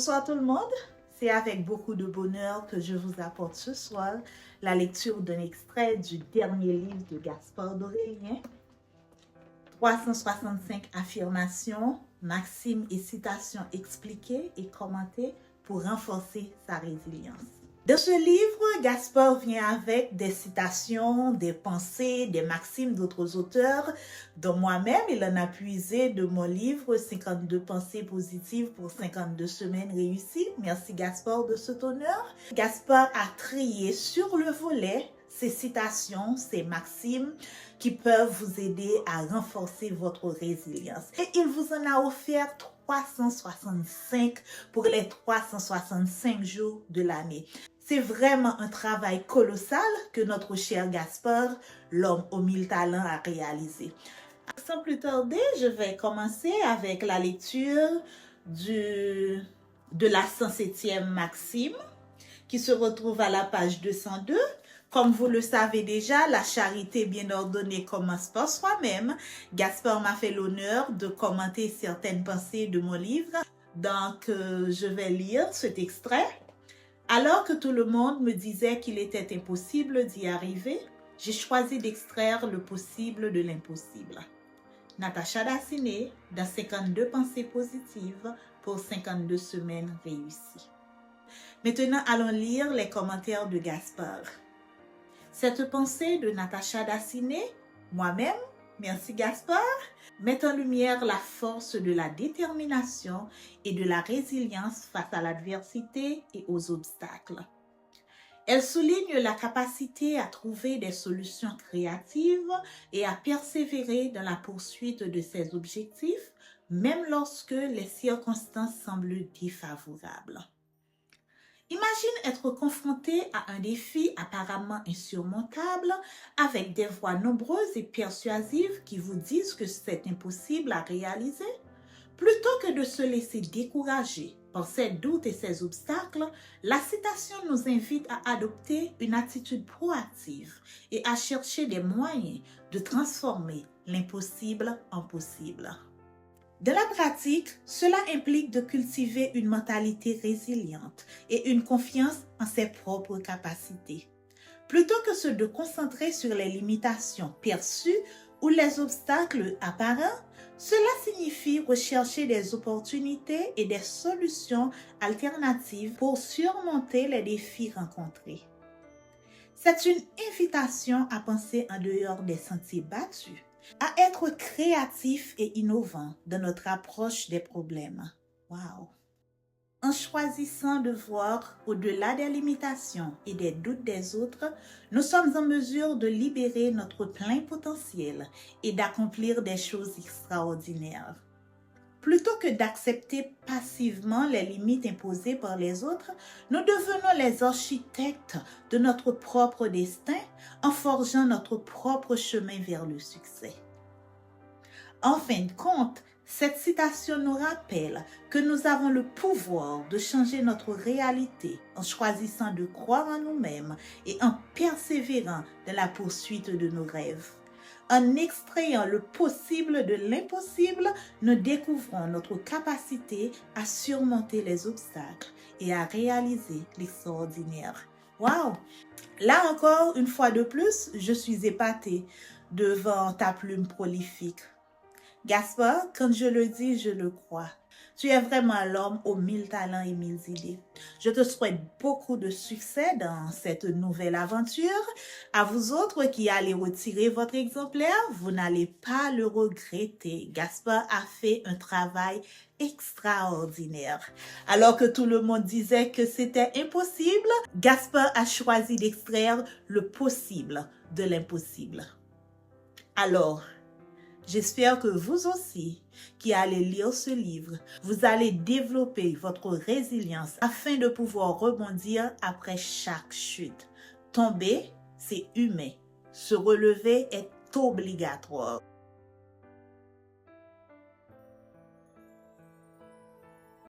Bonsoir tout le monde, c'est avec beaucoup de bonheur que je vous apporte ce soir la lecture d'un extrait du dernier livre de Gaspard d'Aurélien, 365 affirmations, maximes et citations expliquées et commentées pour renforcer sa résilience. Dans ce livre, Gaspard vient avec des citations, des pensées, des maximes d'autres auteurs, dont moi-même, il en a puisé de mon livre 52 pensées positives pour 52 semaines réussies. Merci Gaspard de cet honneur. Gaspard a trié sur le volet ces citations, ces maximes qui peuvent vous aider à renforcer votre résilience. Et il vous en a offert 365 pour les 365 jours de l'année. C'est vraiment un travail colossal que notre cher Gaspard, l'homme aux 1000 talents, a réalisé. Sans plus tarder, je vais commencer avec la lecture de la 107e maxime qui se retrouve à la page 202. Comme vous le savez déjà, la charité bien ordonnée commence par soi-même. Gaspard m'a fait l'honneur de commenter certaines pensées de mon livre. Donc, je vais lire cet extrait. Alors que tout le monde me disait qu'il était impossible d'y arriver, j'ai choisi d'extraire le possible de l'impossible. Natacha Dassiné, dans 52 pensées positives pour 52 semaines réussies. Maintenant, allons lire les commentaires de Gaspard. Cette pensée de Natacha Dassiné, moi-même, merci Gaspard, met en lumière la force de la détermination et de la résilience face à l'adversité et aux obstacles. Elle souligne la capacité à trouver des solutions créatives et à persévérer dans la poursuite de ses objectifs, même lorsque les circonstances semblent défavorables. Imagine être confronté à un défi apparemment insurmontable avec des voix nombreuses et persuasives qui vous disent que c'est impossible à réaliser. Plutôt que de se laisser décourager par ces doutes et ces obstacles, la citation nous invite à adopter une attitude proactive et à chercher des moyens de transformer l'impossible en possible. Dans la pratique, cela implique de cultiver une mentalité résiliente et une confiance en ses propres capacités. Plutôt que de concentrer sur les limitations perçues ou les obstacles apparents, cela signifie rechercher des opportunités et des solutions alternatives pour surmonter les défis rencontrés. C'est une invitation à penser en dehors des sentiers battus, à être créatif et innovant dans notre approche des problèmes. Wow! En choisissant de voir au-delà des limitations et des doutes des autres, nous sommes en mesure de libérer notre plein potentiel et d'accomplir des choses extraordinaires. Plutôt que d'accepter passivement les limites imposées par les autres, nous devenons les architectes de notre propre destin en forgeant notre propre chemin vers le succès. En fin de compte, cette citation nous rappelle que nous avons le pouvoir de changer notre réalité en choisissant de croire en nous-mêmes et en persévérant dans la poursuite de nos rêves. En extrayant le possible de l'impossible, nous découvrons notre capacité à surmonter les obstacles et à réaliser l'extraordinaire. Wow! Là encore, une fois de plus, je suis épatée devant ta plume prolifique. Gaspard, quand je le dis, je le crois. Tu es vraiment l'homme aux 1000 talents et 1000 idées. Je te souhaite beaucoup de succès dans cette nouvelle aventure. À vous autres qui allez retirer votre exemplaire, vous n'allez pas le regretter. Gaspard a fait un travail extraordinaire. Alors que tout le monde disait que c'était impossible, Gaspard a choisi d'extraire le possible de l'impossible. Alors, j'espère que vous aussi, qui allez lire ce livre, vous allez développer votre résilience afin de pouvoir rebondir après chaque chute. Tomber, c'est humain. Se relever est obligatoire.